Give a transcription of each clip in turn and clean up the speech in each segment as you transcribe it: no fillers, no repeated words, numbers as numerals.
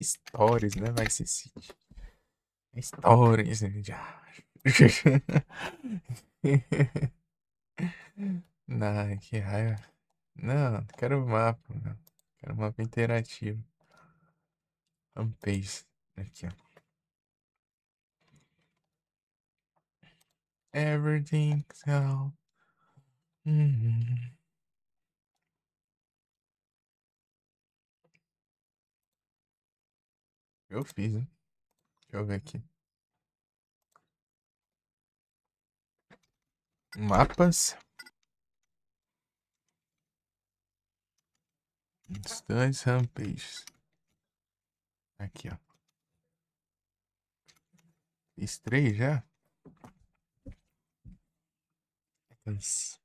Stories, né? Vai ser City. Stories, né? Já. Não, que raiva. Não quero mapa, não. Quero mapa interativo. Homepage. Aqui, ó. Everything's out. Uhum. Eu fiz, hein? Deixa eu ver aqui. Mapas. Dois homepages. Aqui, ó. Fiz três já? Mas...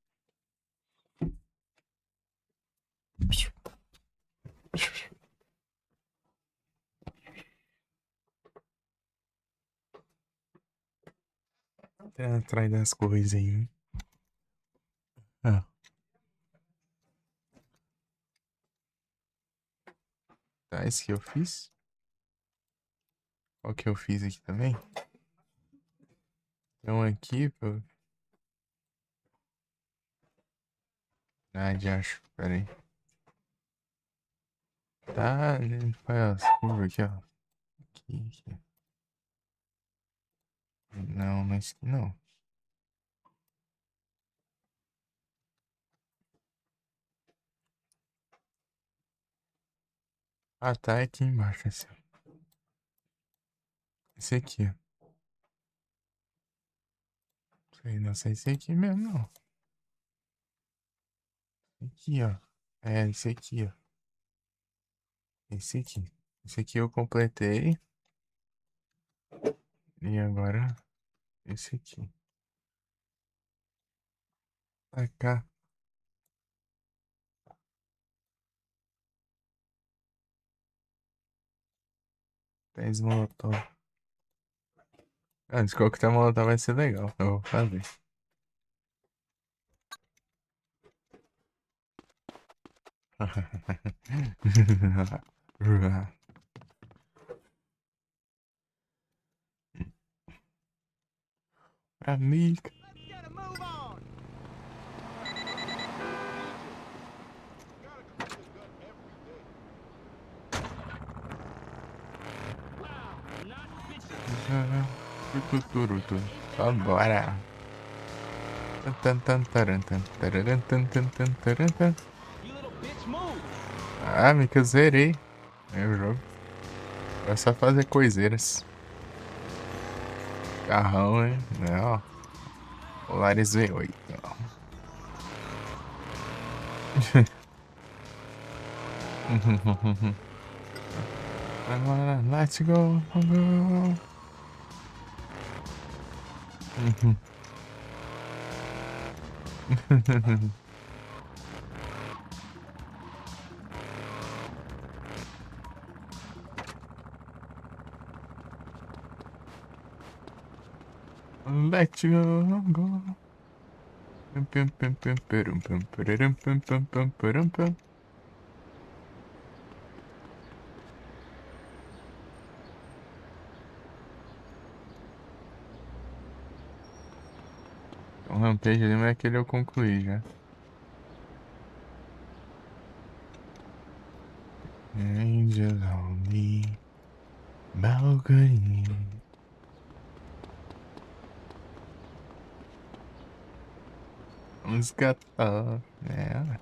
Tá atrás das coisas aí, hein? Ah, tá, esse que eu fiz. Qual que eu fiz aqui também? Então aqui, pô. Ah, já acho. Pera aí. Tá, né? Faz as curvas aqui, ó. Aqui. Não, mas não. Ah, tá aqui embaixo, assim. Esse aqui, ó. Sei, não sei se é aqui mesmo, não. Aqui, ó. É, esse aqui, ó. Esse aqui. Esse aqui eu completei. E agora, esse aqui. Pra cá. 10 molotov. Ah, de qualquer molotov vai ser legal. Eu vou fazer. Pra mim. Vambora. Ah, me que eu zerei. É o jogo. É só fazer coiseiras. Carrão, hein? Não. Polaris V8. Let's go. Go. Let's go. Go. O Rampage ali, mas aquele eu concluí já. Angel on the balcony. Música top, né?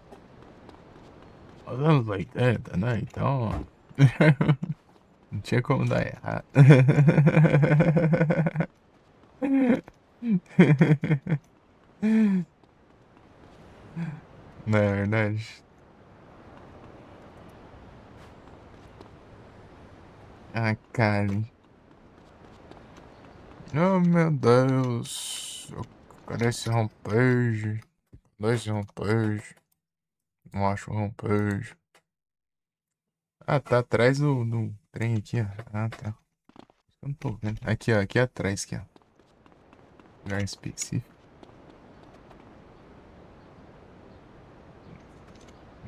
Sounds like that, né? Então. Não tinha como dar errado. Não é verdade? Ah, Kali. Oh, meu Deus. Cadê esse rampage? Cadê esse rampage? Não acho o rampage. Ah, tá atrás do trem aqui, ó. Ah, tá. Eu não tô vendo. Aqui, ó. Aqui atrás, aqui, ó. Lugar específico.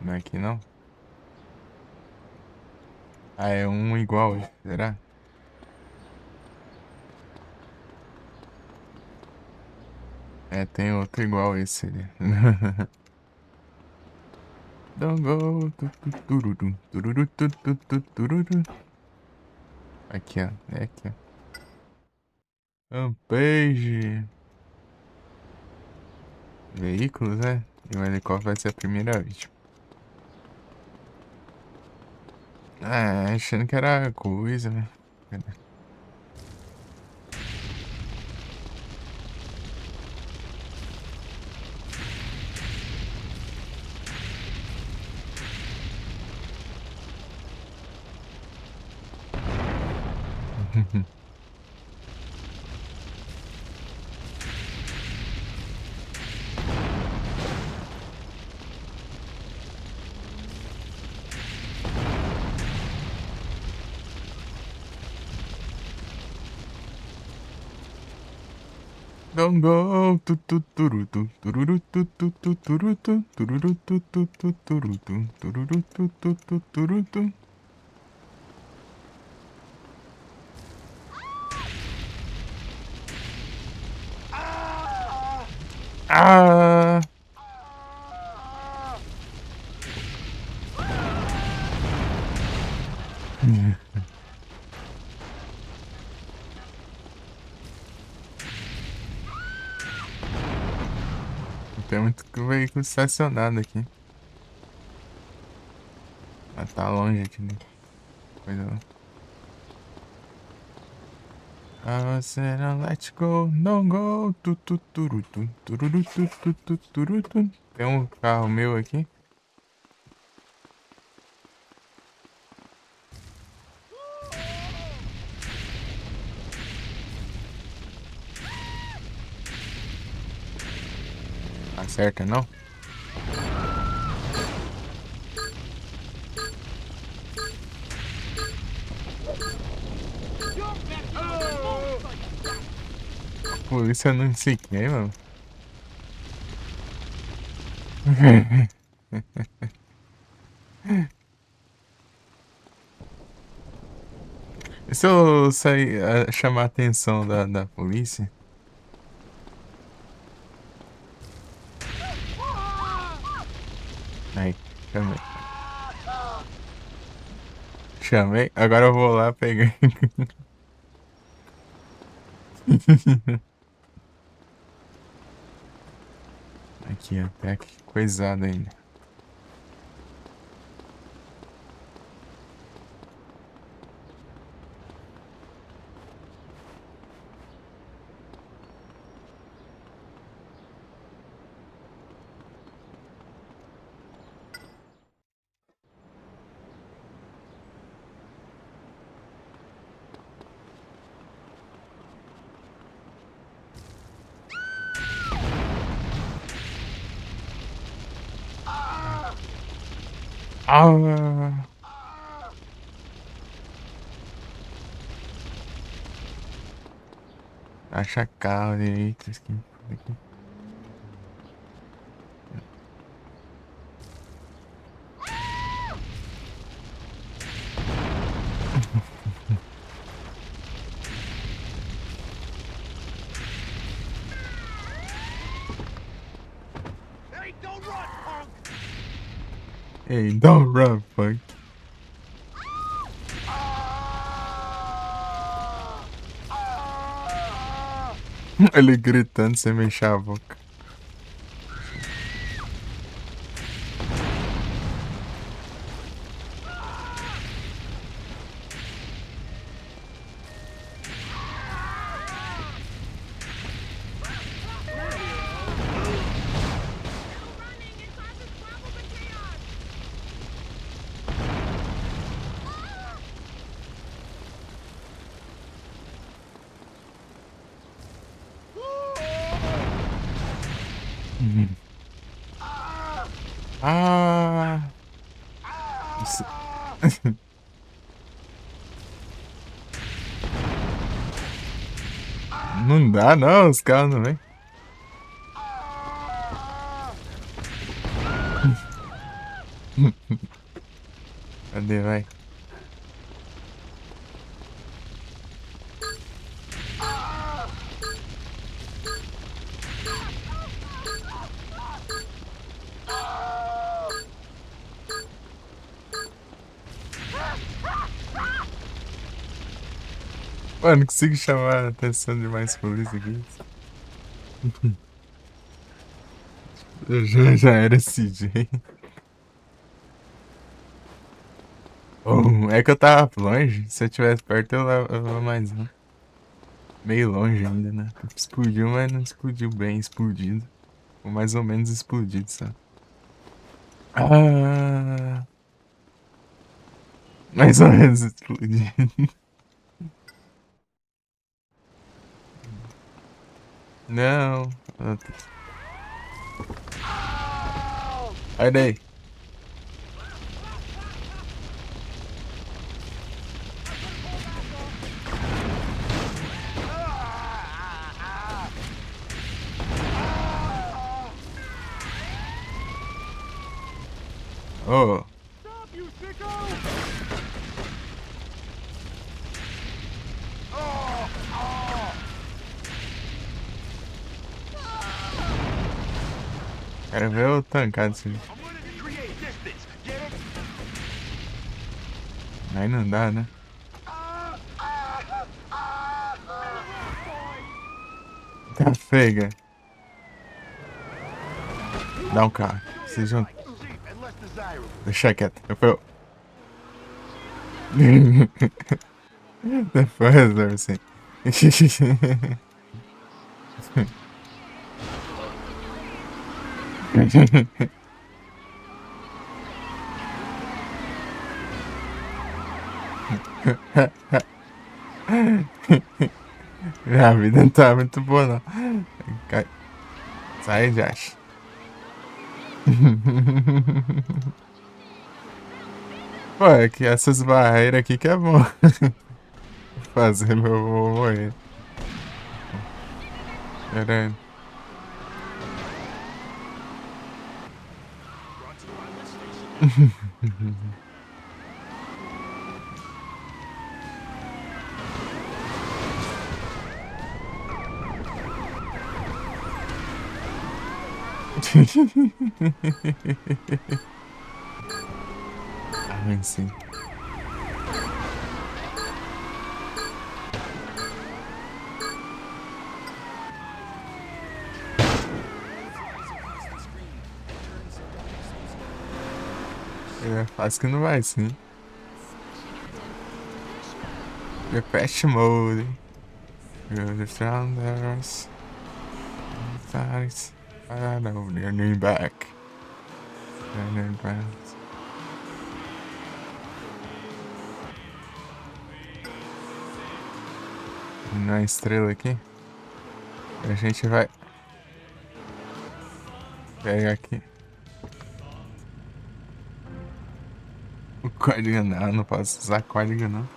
Não é aqui, não? Ah, é um igual, será? É, tem outro igual esse ali. Don't go. Tururu, tururu, tururu. Aqui, ó. É aqui, ó. Rampage. Veículos, né? E o helicóptero vai ser a primeira vítima. Ah, achando que era coisa, né? Don't go. Turutu, tururutu, turutu, tururutu, turutu, tururutu, turutu. Ah! Tem muito veículo estacionado aqui. Mas tá longe aqui, né? Coisa lá. I said let's go, don't go. Turutu, tururutu, turutu. Tem um carro meu aqui. Acerta, não? Polícia não sei quem, mano. E se eu sair, chamar a atenção da polícia? Aí, chamei. Chamei, agora eu vou lá pegar. Aqui, até que coisada ainda. Ah! Acha carro direito, aqui. Hey, don't run, fuck. Ele gritando sem mexer a boca. Ah! Isso- Não dá não, os carros não vêm. Cadê, vai? Mano, não consigo chamar a atenção de mais polícia aqui. Já era CJ. Oh, é que eu tava longe. Se eu tivesse perto, eu levava mais um. Meio longe ainda, né? Explodiu, mas não explodiu bem explodido. Ou mais ou menos explodido, sabe? Ah, mais ou menos explodido. Não. Sai daí. Oh. Quero ver o tancado desse bicho. Aí não dá, né? Tá feia. Dá um carro. Sejam. Deixa quieto. Depois eu. Depois eu resolvo assim. A vida não tá muito boa, não. Sai, Josh. Pô, é que essas barreiras aqui que é bom. Fazer meu vovô morrer. Caralho. Ah, sim. É fácil que não vai, sim. Depeche Mode. You're the founders. I know they're new back. They're new back. Na estrela aqui. A gente vai pegar aqui. O código não posso usar código não.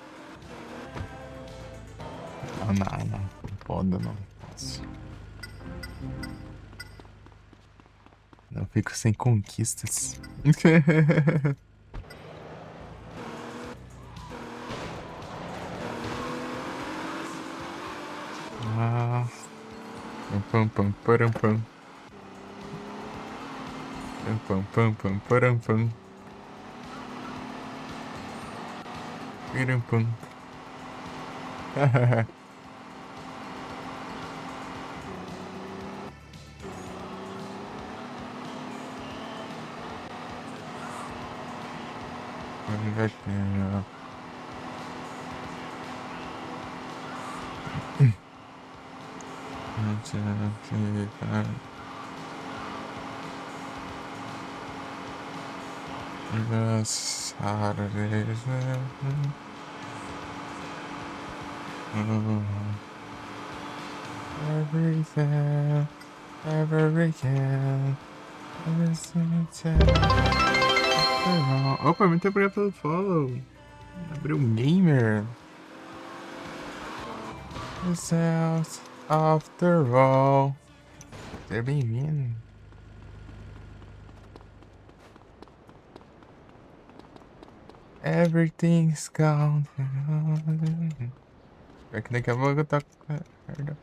Não pode não. Posso. Não fico sem conquistas. Ah, pam pam param pam. Pam pam pam param pam. Piram pam. Saturdays. Everything, every can, Opa, muito obrigado pelo follow. Abriu um gamer. This house, after all. Seja bem-vindo. Everything's gone. É que daqui a pouco eu tô com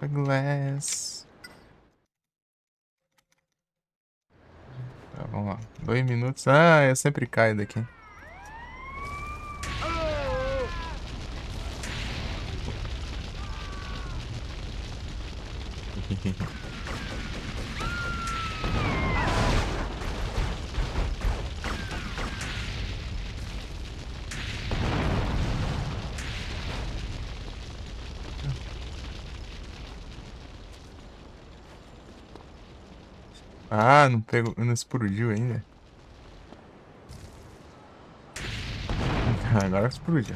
a glass. Tá, vamos lá. 2 minutos. Ah, eu sempre caio daqui. Ah, não pegou, não explodiu ainda. Agora explodiu.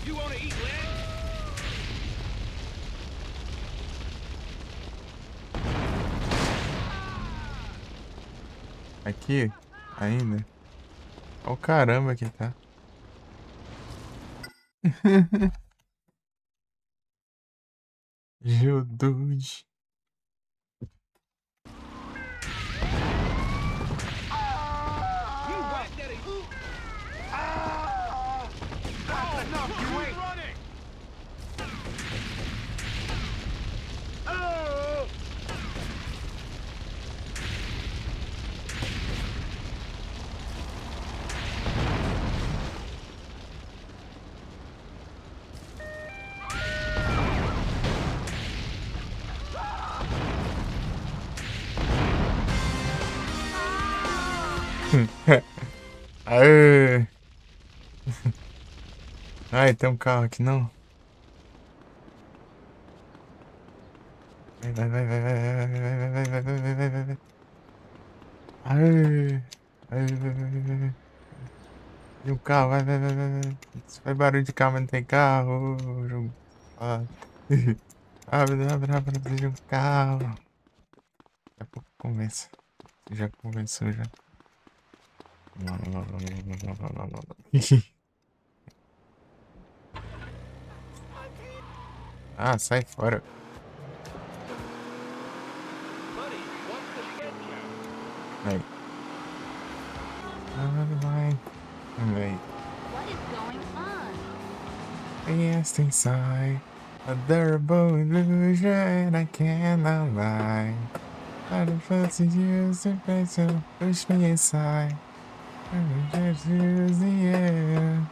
You wanna eat lead? Aqui, ainda. Olha o caramba que tá. Geodude. You whack daddy. That's enough, you ain't running. Aê! Ai, tem um carro aqui não. Vai, vai, vai, vai, vai, vai, vai, vai, vai, vai, vai, vai, vai, vai. Aê! Aê, vai, vai, vai, vai, vai. Tem um carro, vai, vai, vai, vai, vai. Se faz barulho de carro, mas não tem carro. Ô, jogo. Ah. Abre, abre, abre, precisa de um carro. Daqui a pouco começa. Já começou já. Ah, sai fora. Buddy, what's the schedule? Aí. Vai. Vai. What is going on? Yes, inside. A durable illusion, I cannot lie. I don't fancy use the face to push me inside. I just use the air.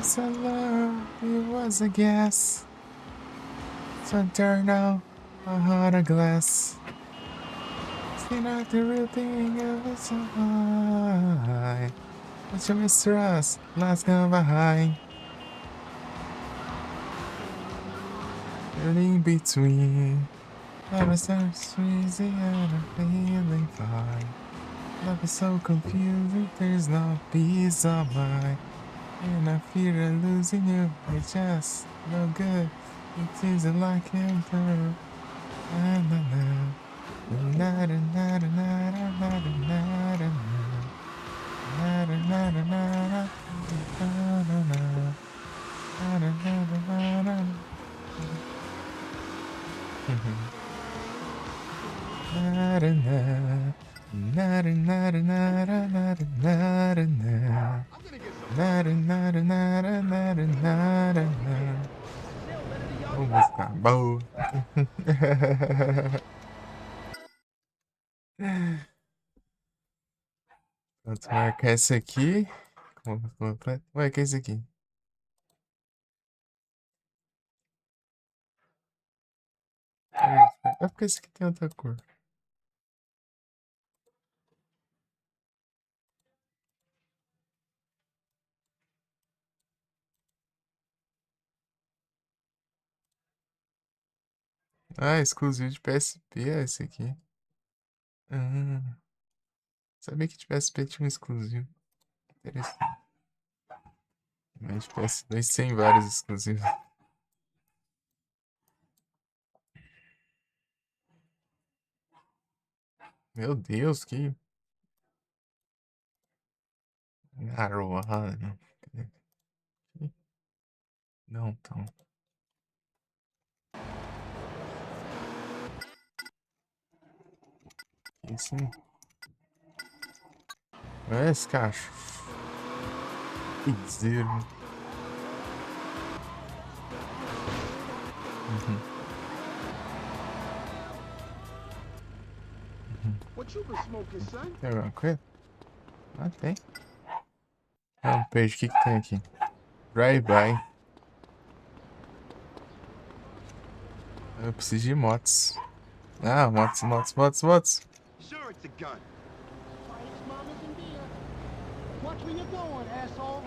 So low, it was a guess. So turn out a heart of glass. See not the real thing of it so high. But you mistrust, last come behind. In between. Never starts easy and I'm feeling fine. Love is so confusing, there's no peace of mind. And I fear of losing you, it's just no good. It seems like him through. Na na na na na na na na na na na. Na na na na na na na na. Na na na na na na. Na na na. Na na na na na na na na na. Nada, nada, nada, nada, nada, nada. Ô, música boa. Pronto, marcar esse aqui. Completo. Ué, que é esse aqui? É porque esse aqui tem outra cor. Ah, exclusivo de PSP é esse aqui. Ah, sabia que de PSP tinha um exclusivo. Interessante. Mas de PS2 tem vários exclusivos. Meu Deus, que. Garoa. Não, tão. Isso. É esse cacho. Piseiro. What you been smoking, son? Tem alguma coisa? Ah, tem. Ah, um peixe. O que que tem aqui? Drive-by. Eu preciso de motos. Ah, motos. Sure, it's a gun. Spikes, mamas, and beer. Watch where you're going, asshole.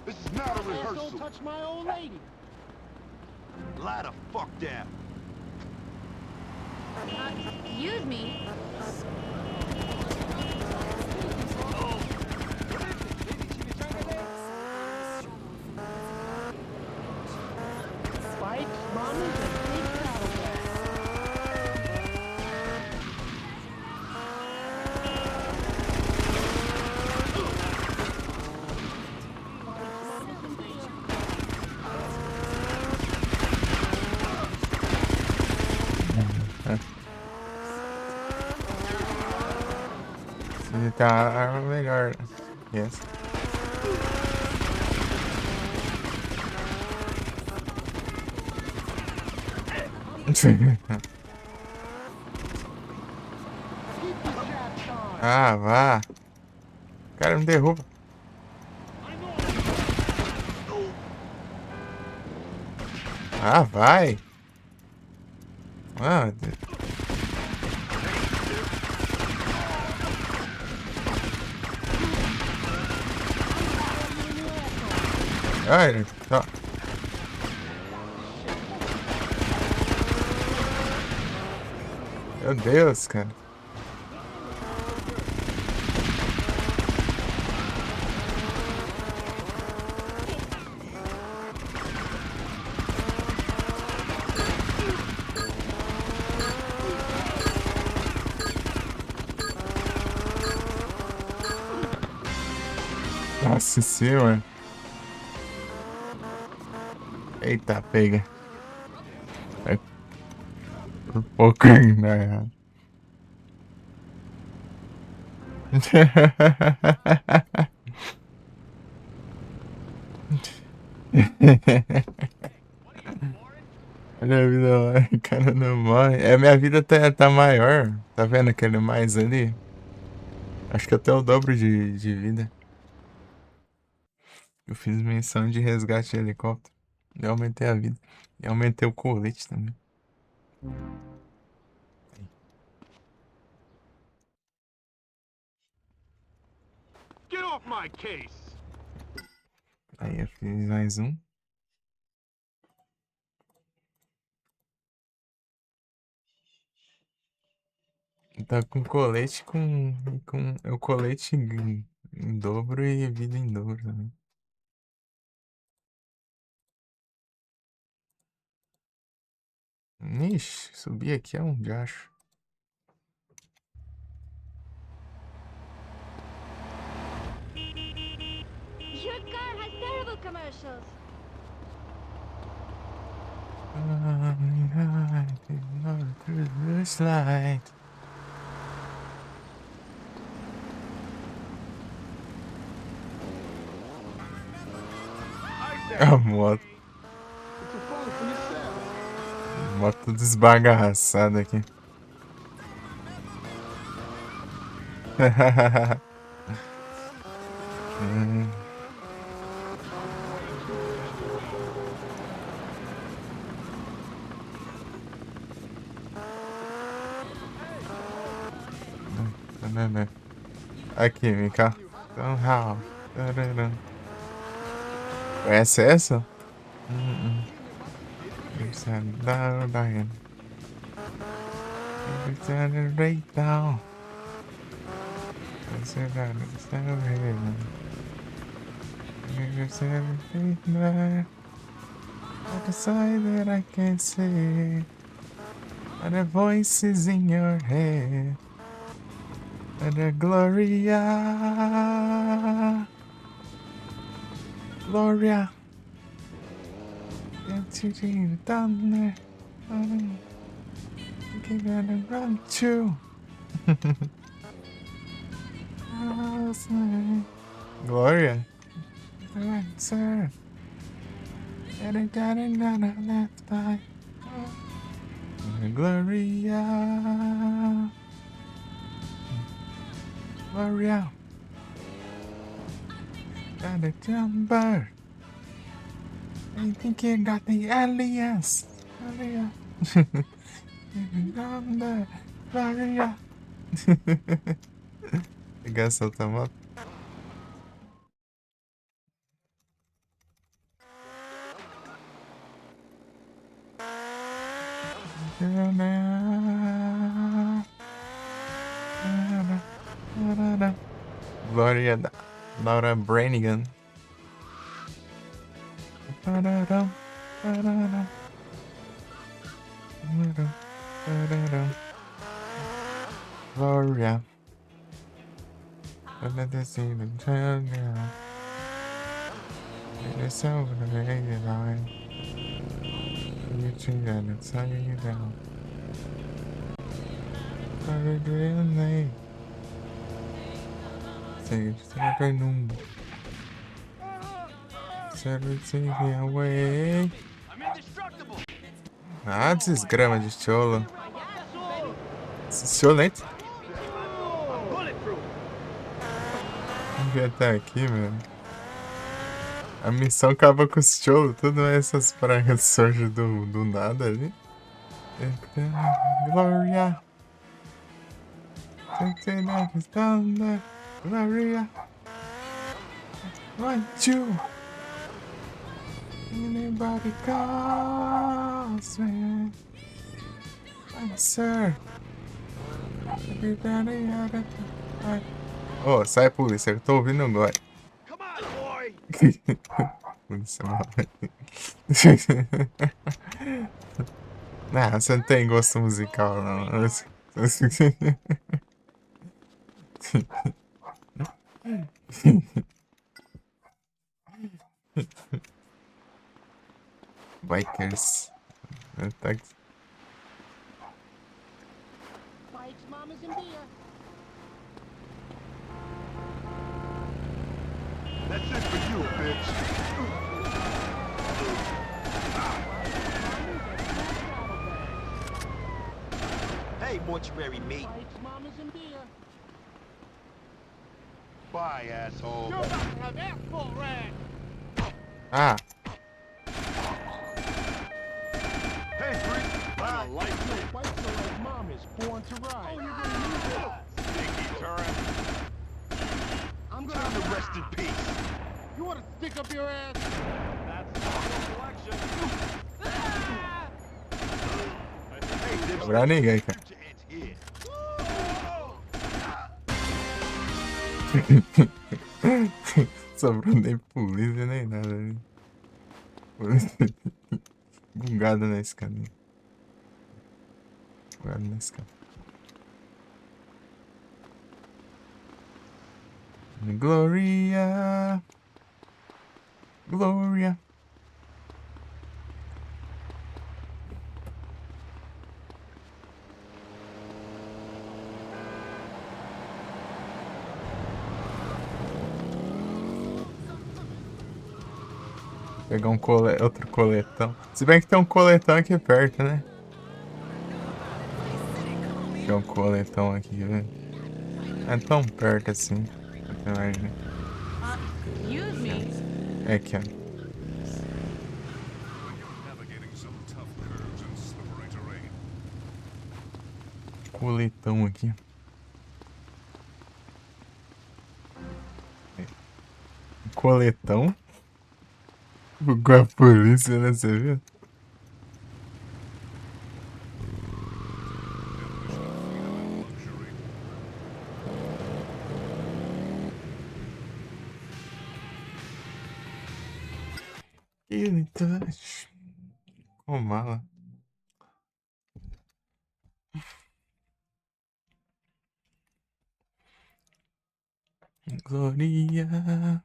This is not a Asshole, rehearsal. touch my old lady. Lie the fuck down. Excuse me. Spikes, mamas, and big Cadillac. Precisa ter uma arma melhor. Yes. Keep the chaps on. Ah, vá. Cara, me derruba. Ah, vai. Ah, ai, tá. Meu Deus, cara. Nossa senhora. Eita, pega. É um pouquinho, né? Olha a vida lá, o cara não morre. É, minha vida tá maior. Tá vendo aquele mais ali? Acho que até o dobro de vida. Eu fiz menção de resgate de helicóptero. Eu aumentei a vida. E aumentei o colete também. Get off my case. Aí eu fiz mais um. Tá com colete com o colete em dobro e vida em dobro também. Ixi, subir aqui é um diacho. Your car has terrible commercials. Slide. A moto. It's a phone for yourself. Moto desbagaçada aqui. Aqui, Mika. Somehow. Conhece essa? Dying. Right down. I decide that I can't say. And the voices in your head. And the Gloria. Gloria. Get you down there. You gotta run too. Gloria. Sir. And I got another left eye. Gloria. Gloria. Got a jumper. I think you got the alias. Gloria. Gloria. I guess I'll come up. Gloria Laura Branigan. Gloria. Another scene in town now. It's over the main line. You change and it's how you down. Very real name. Say it's never known. Said take me away. I'm indestructible. Ah, desgrama de cholo. Esse cholo nem. I'm bulletproof. Vamos ver até aqui, mano. A missão acaba com os cholos, tudo essas pragas surgem do nada ali. Gloria. Gloria. Want you. Anybody calls me. Sir. Everybody had it. Oh, sai polícia, eu tô ouvindo agora. Come on, boy. Polícia morre. Não, você não tem gosto musical, não. Bikers. Bikes, mamas, and beer. That's it for you, bitch. Hey, mortuary mate. Bikes, mamas, and beer. Bye, asshole. You're about to have asphalt rag. Ah, Hey, freak. Bye. Bikes are like mamas, born to ride. Oh, you're gonna use it. Stinky turret. I'm Time to gonna. rest in peace. You want to stick up your ass? That's not reflection. Hey, Dipster. pra ninguém, cara. Future ends here. Sobrou nem polícia nem nada ali. Bugado na escada. Bugado na escada. Gloria. Gloria. Pegar um outro coletão. Se bem que tem um coletão aqui perto, né? Tem um coletão aqui, velho. É tão perto assim. Até imagina. Excuse me. É aqui, ó. Navigating some tough curves and slippery terrain. Coletão aqui. coletão. Com a polícia, né? Você viu? Luxury. Healing touch. Com mala. Gloria.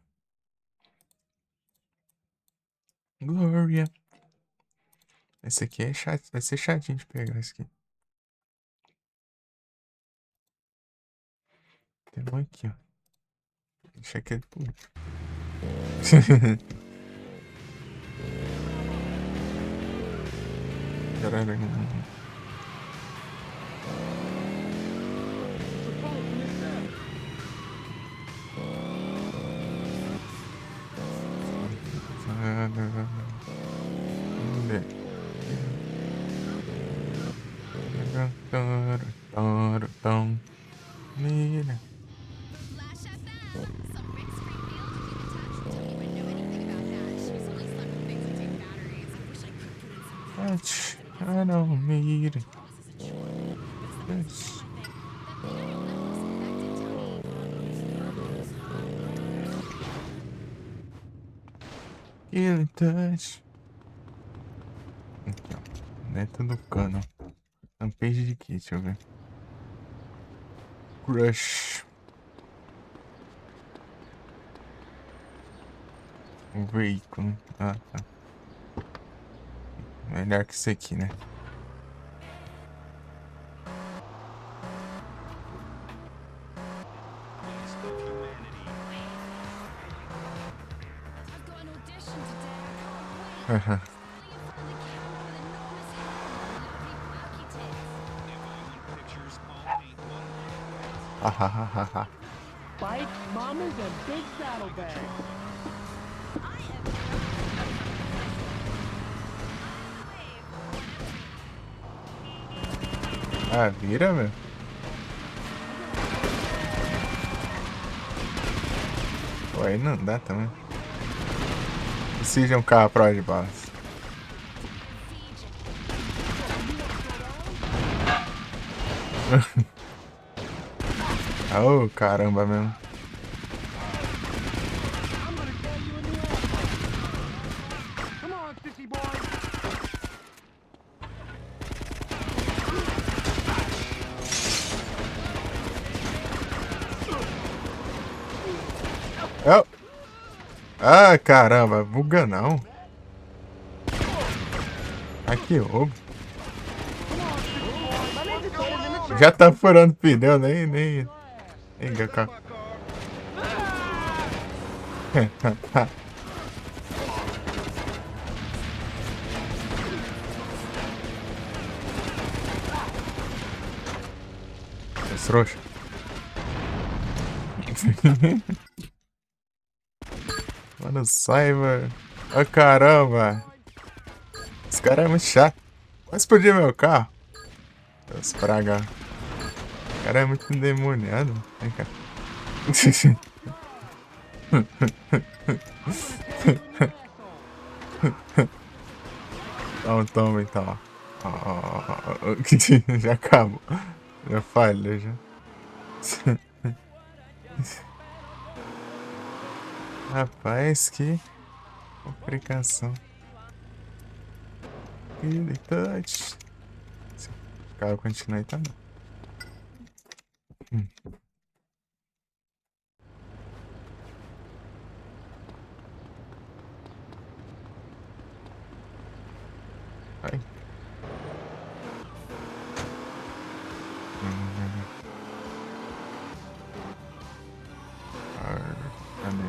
Glória. Esse aqui é chato. Vai ser chatinho de pegar esse aqui. Tem um aqui, ó. Deixa aquele por último. Caralho. Flash FM. Some Rick Springfield you can touch. Don't even know anything about that. She was only stuck with things that take batteries. I wish I could put in some Touch. I don't need it. promises and shit. But it's the Touch. one thing. That video network's infected, Tony. Healing touch. Aqui, ó. Neto do cano. Rampage de kit, deixa eu ver. Crush. O veículo. Ah, tá. Melhor que isso aqui, né? I've got an audition today. I can't wait. Haha. Finally you found the camera with enormous hair and lovely quirky tits. Hahaha. Bikes, mamas, and big saddlebags. Ah, vira, meu. Pô, aí não dá também. Seja um carro à prova de balas. Oh, caramba mesmo. I'm gonna tell you in the ass. Come on, sissy boy. Oh. Ah, caramba, buga não. Aqui, roubo. Já tá furando pneu, nem GK. Trouxa. Mano, Cyber. Ah, caramba. Esse cara é muito chato. Vai explodir meu carro. Deus praga. O cara é muito endemoniado. Vem cá. Toma então. Ó. Já acabou. Já falhou, já. Rapaz, que complicação. Ele touch. Se o carro continuar aí, tá bom. Vai. Cadê?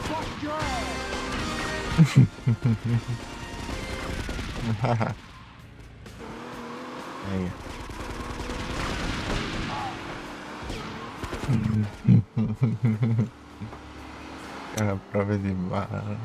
Bust your ass. Aí. Cara, prova de balas.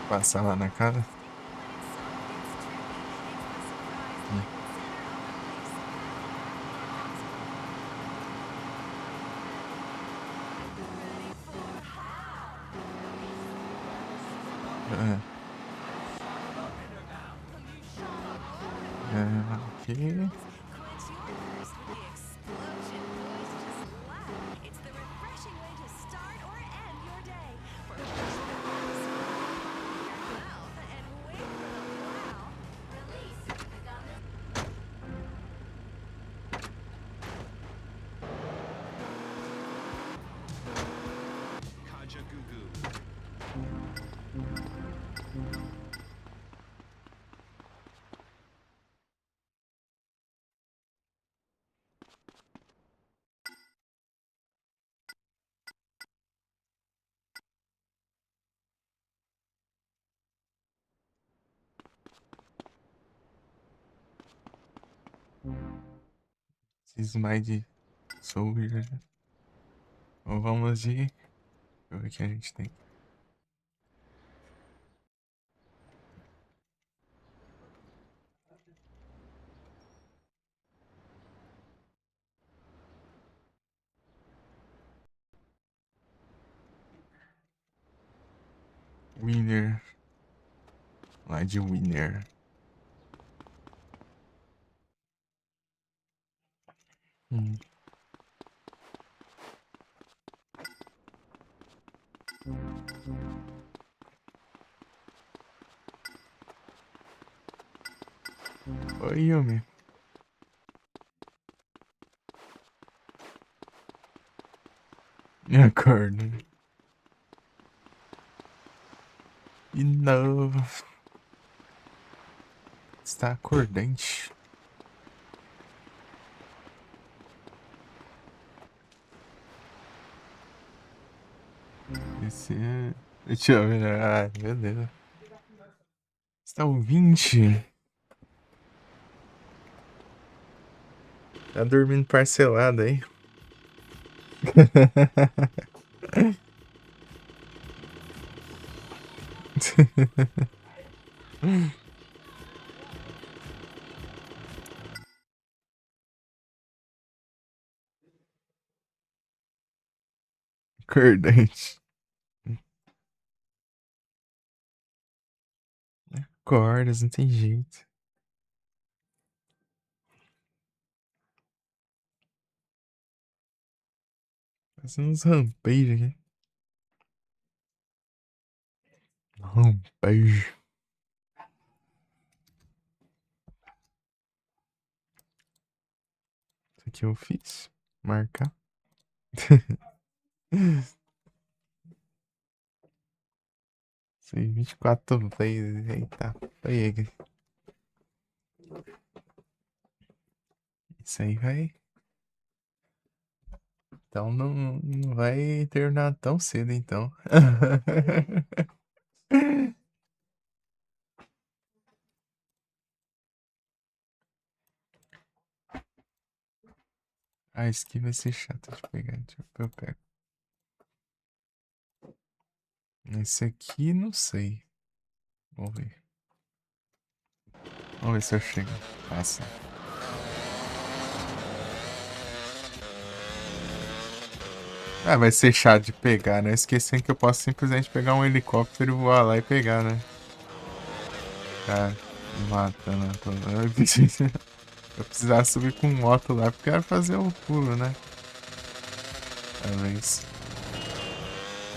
Passar lá na cara. Aqui. Preciso mais de soldier. Ou vamos de... Deixa eu ver o que a gente tem. Winner. Lá de winner. Oi, Yumi. Acorda. E não. Está acordante. Esse é... Deixa eu ver. Ai, meu Deus. Está ouvinte. Tá dormindo parcelado aí. Acordante. Acordas, não tem jeito. Fazendo uns rampage aqui. Rampage. Isso aqui eu fiz. Marcar. Sei, 24 vezes. Eita, pega. Isso aí vai. Então não vai terminar tão cedo, então. Ah, esse aqui vai ser chato de pegar. Deixa eu ver se eu pego. Esse aqui, não sei. Vamos ver. Vamos ver se eu chego. Passa. Ah, vai ser chato de pegar, né? Esquecendo que eu posso simplesmente pegar um helicóptero e voar lá e pegar, né? Tá me matando. Eu precisava subir com moto lá porque eu quero fazer o pulo, né? Talvez.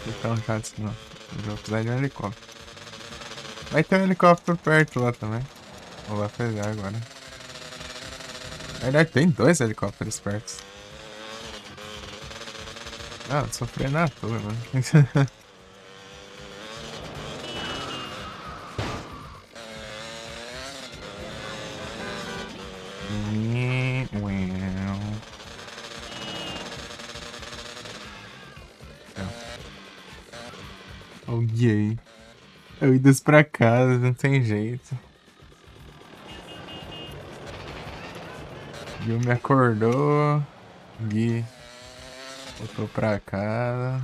Então já disse não. Eu vou precisar de um helicóptero. Vai ter um helicóptero perto lá também. Vou lá pegar agora. Na verdade, tem 2 helicópteros perto. Ah, sofri na toa, mano. Ok. Eu indo pra casa, não tem jeito. Gui me acordou. Gui voltou pra casa.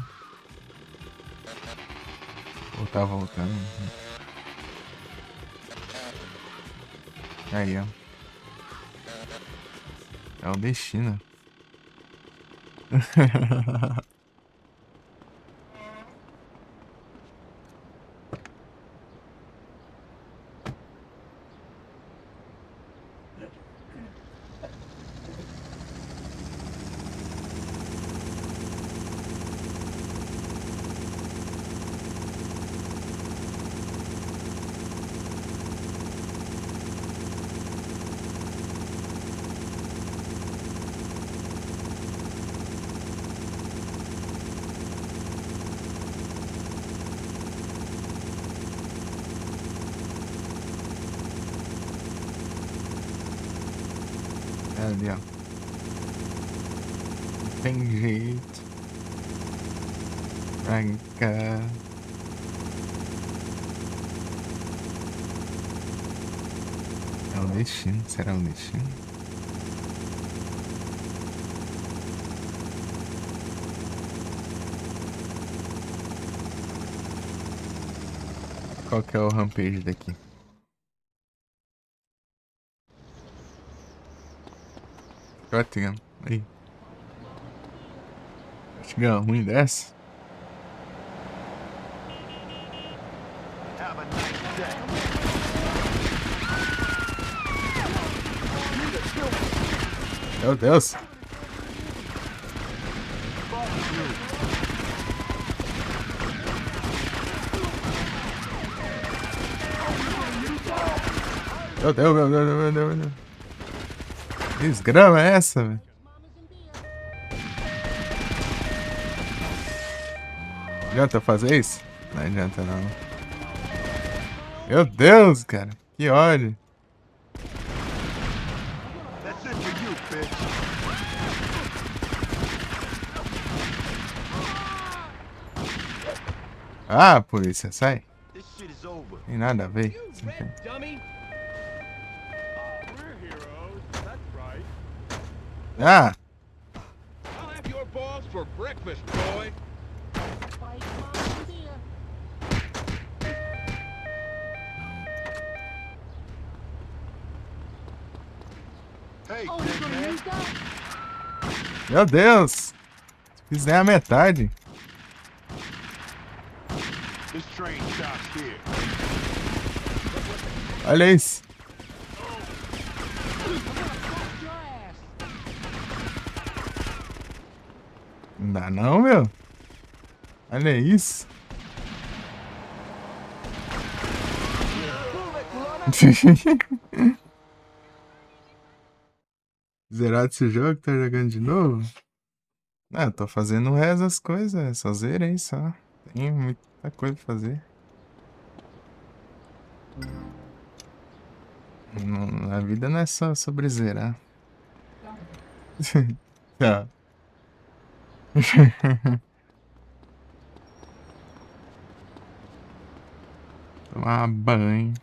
Ou tá voltando. Aí, ó. É o destino. É ali, ó. Não tem jeito. Pra cá. É o destino. Será o destino? Qual que é o rampage daqui? Shotgun. Aí. Shotgun ruim dessa? Have a nice day. Meu Deus. Meu Deus, meu Deus, meu Deus, meu Deus. Que desgrama é essa, velho? Adianta fazer isso? Não adianta não. Meu Deus, cara. Que ódio. That's it for you, bitch. Ah, polícia, sai. This shit is over. Tem nada a ver. You Isso aqui. red dummy. We're heroes. That's right. Ah, I'll have your balls for breakfast, boy. Spike Mama Medea. Hey, Oh, you're gonna dickhead. use that? meu Deus. Fiz nem a metade. This train stops here. Olha isso. I'm gonna bust your ass. Não dá não, meu. Olha isso. Zerado esse jogo, tá jogando de novo? Ah, eu tô fazendo o resto das coisas, é só zerei só. Tem muita coisa pra fazer. A vida não é só sobre zerar. Tá. Tomar banho.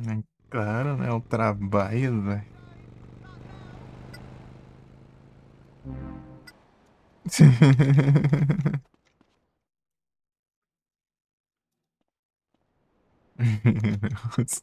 É claro, né? O trabalho, velho. Nossa.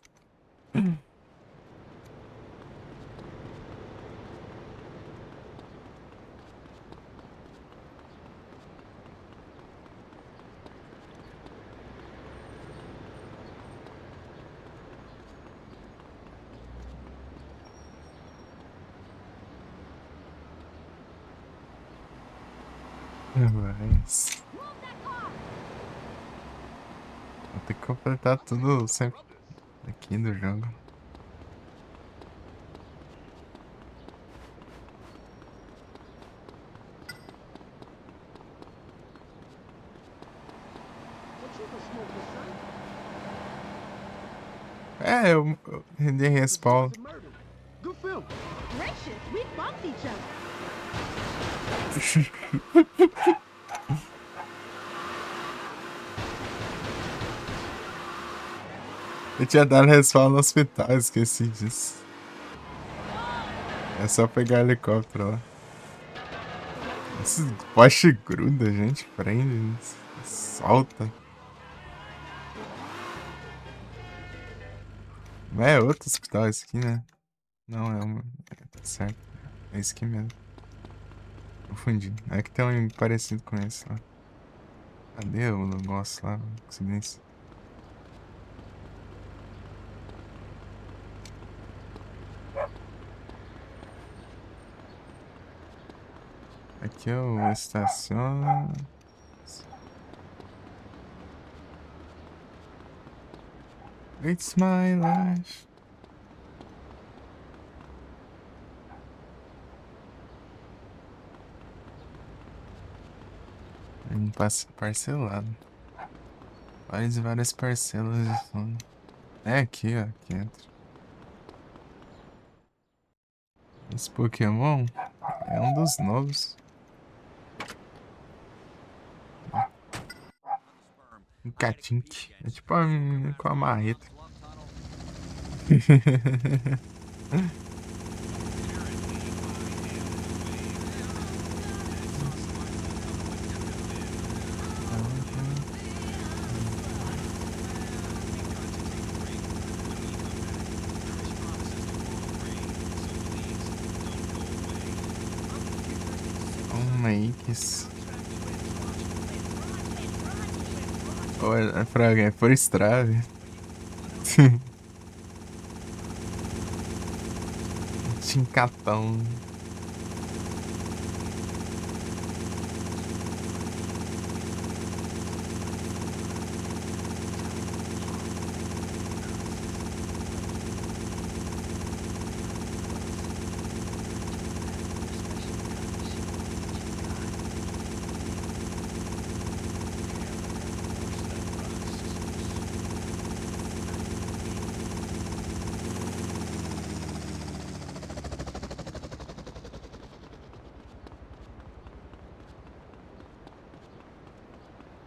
Mas... Vou ter que completar tudo sempre aqui do jogo. What you been smoking, son? É, eu rendi respawn. It's a murder. Good film. Gracious, we bumped each other. Eu tinha dado respawn no hospital, esqueci disso. É só pegar helicóptero lá. Esse poste gruda, gente, prende, solta. Mas é outro hospital esse aqui, né? Não, é uma. Tá certo. É esse aqui mesmo. Confundi. É que tem um parecido com esse lá. Cadê o negócio lá? Coincidência. Aqui eu estaciono. It's my life. Parcelado. Várias parcelas de fundo. É aqui, ó. Aqui entra. Esse Pokémon é um dos novos. Um Catink. É tipo a menina com a marreta. Makes. Olha, Fraga, é por estrave. Chincatão.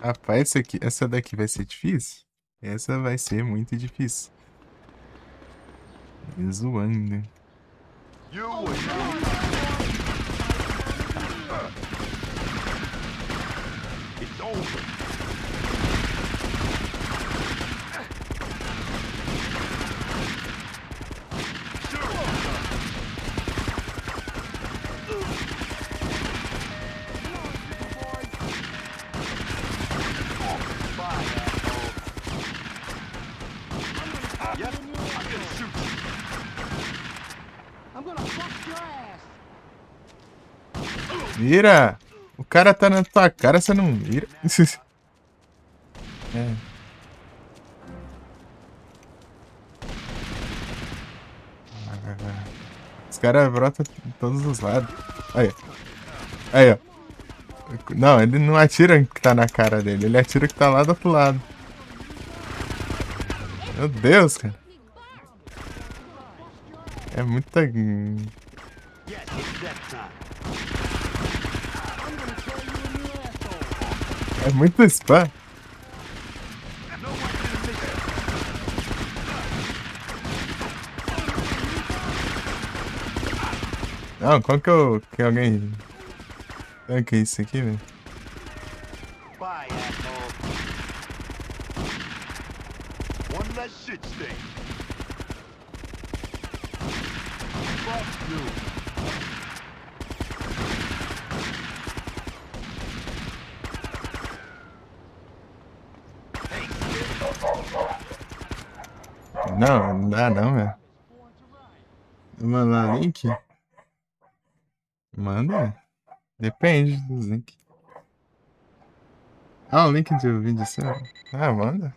Rapaz, essa daqui vai ser difícil? Essa vai ser muito difícil. Zoando. You and It's over. Yep, I'm gonna shoot you. I'm gonna bust your ass. Mira! O cara tá na tua cara, você não mira. É. Os caras brotam de todos os lados. Aí. Aí, ó. Não, ele não atira que tá na cara dele, ele atira que tá lá do outro lado. Meu Deus, cara. É muita. Yes, it's that time. I'm gonna tear you a new asshole. É muito spam. No one's gonna miss it. Não, qual que alguém. Que é isso aqui, velho? Bye, asshole. One less shit stain. Fuck you. Não dá não, velho. Mandar link? Manda. Depende do link. Ah, o link do vídeo seu. Ah, manda.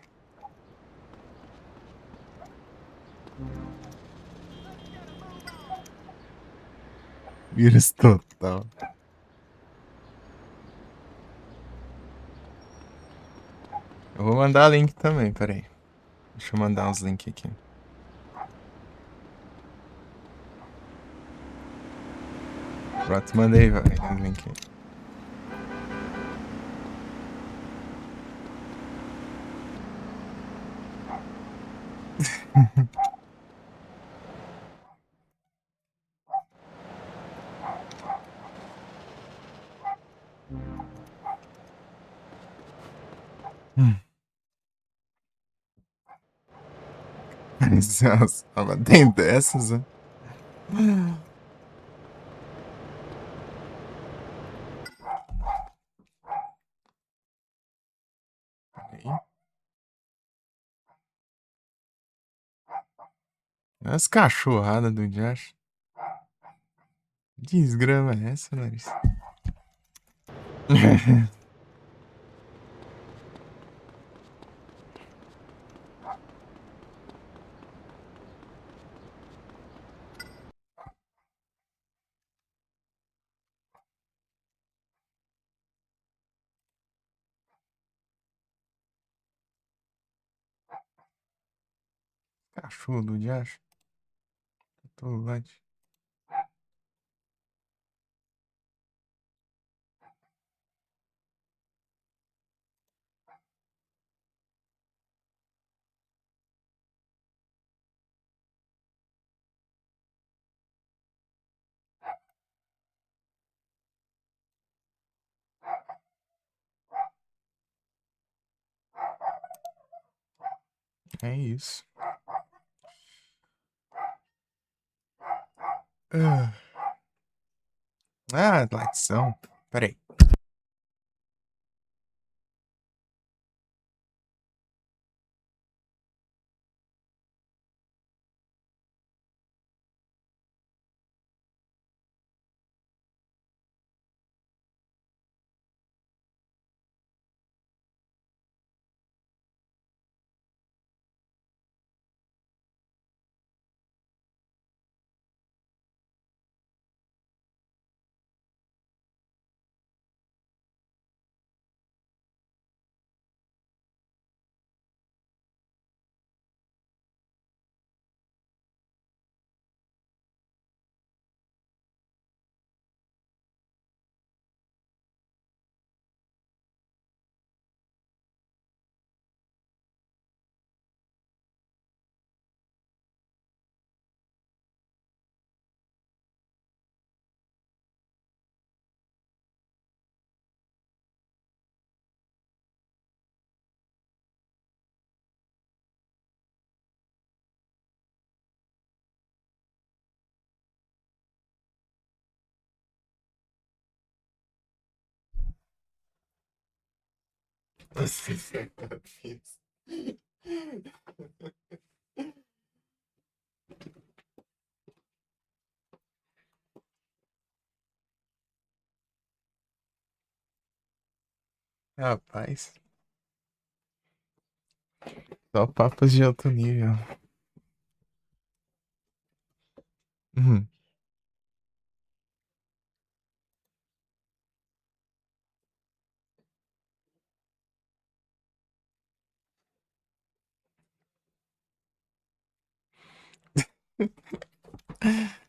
Vírus total. Eu vou mandar link também, peraí. Deixa eu mandar uns links aqui. Pronto, mandei, vai, o link. Nossa, mas tem dessas, né? Peraí. As cachorradas do Josh. Desgrama é essa, Larissa? Cachorro do Josh. Tolate. É isso. Ah, latição. Peraí. Rapaz. Só papos de alto nível. Uhum. Stupid commoners.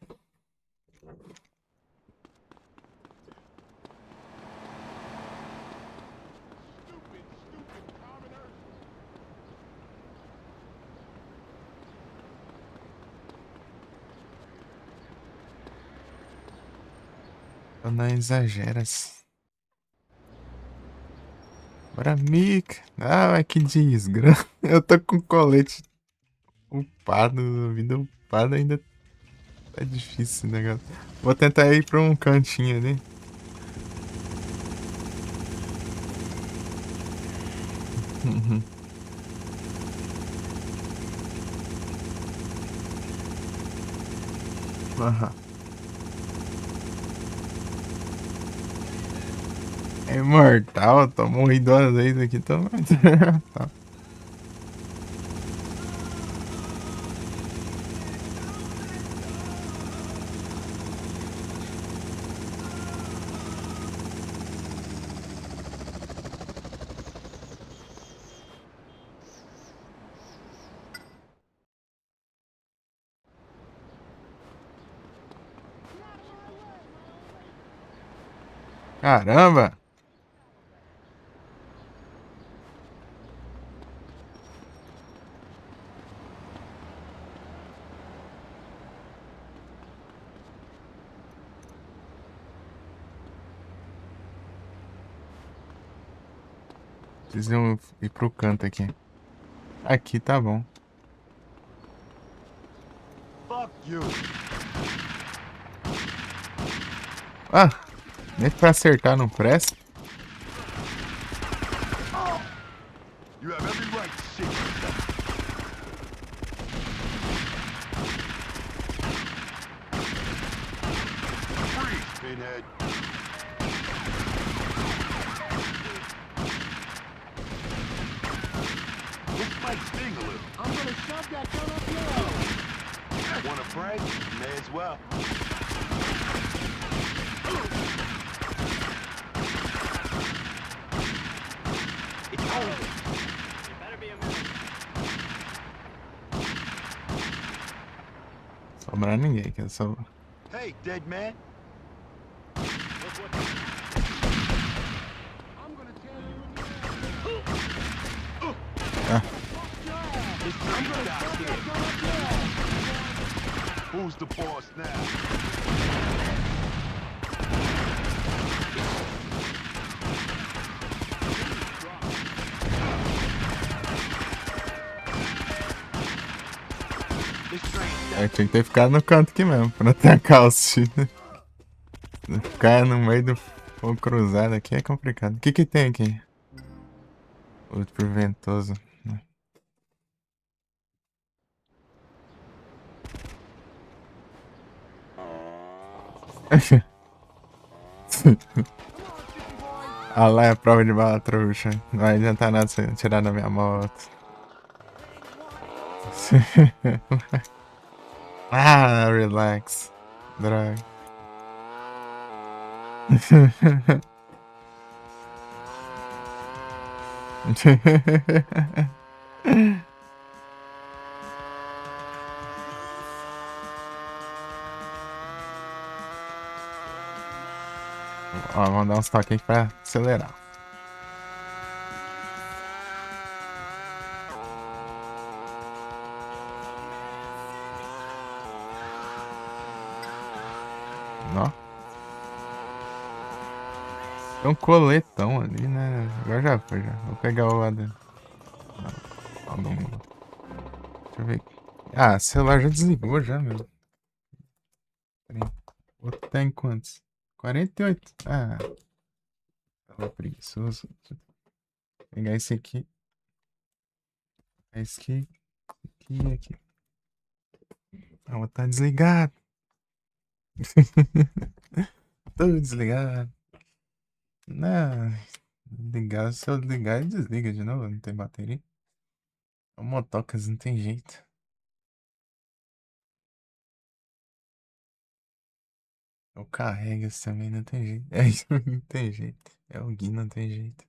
Não exageras. Bora, Mica. Ah, mas que desgrama. Eu tô com colete upado, vida upada ainda tá difícil esse negócio. Vou tentar ir pra um cantinho ali. Uhum. Aham. É imortal, tô morri 2 vezes aqui, tô imortal. Caramba! Precisam ir pro canto aqui. Aqui tá bom. Fuck you. Ah! Nem pra acertar não presta. You have every right to shit yourself. Freeze, pinhead. This might sting a little. I'm gonna shove that gun up your ass. Wanna pray? May as well. It's over. Sobrar ninguém, que é só. Hey, dead man. I'm gonna tear you in your ass. This train stops here. Who's the boss now? This train É, tinha que ter ficado no canto aqui mesmo, pra tancar os tiros. Ficar no meio do fogo cruzado aqui é complicado. O que que tem aqui? Outro ventoso. Ah lá é a prova de bala trouxa. Não vai adiantar nada você tirar da minha moto. Ah, relax. Droga. Ó, vamos dar uns toques aqui pra acelerar. Ó. Tem um coletão ali, né? Agora já foi, já. Vou pegar o lado. Deixa eu ver. Ah, o celular já desligou já, meu. Peraí. O outro tá em quantos? 48. Ah. Tava preguiçoso. Deixa eu pegar esse aqui. Esse aqui. Aqui e aqui. Ah, o outro tá desligado. Tudo desligado. Não. Ligar, se eu ligar, ele desliga de novo. Não tem bateria. É o motocas, não tem jeito. Eu carrego isso também, não tem jeito. É isso, não tem jeito. É o Gui, não tem jeito.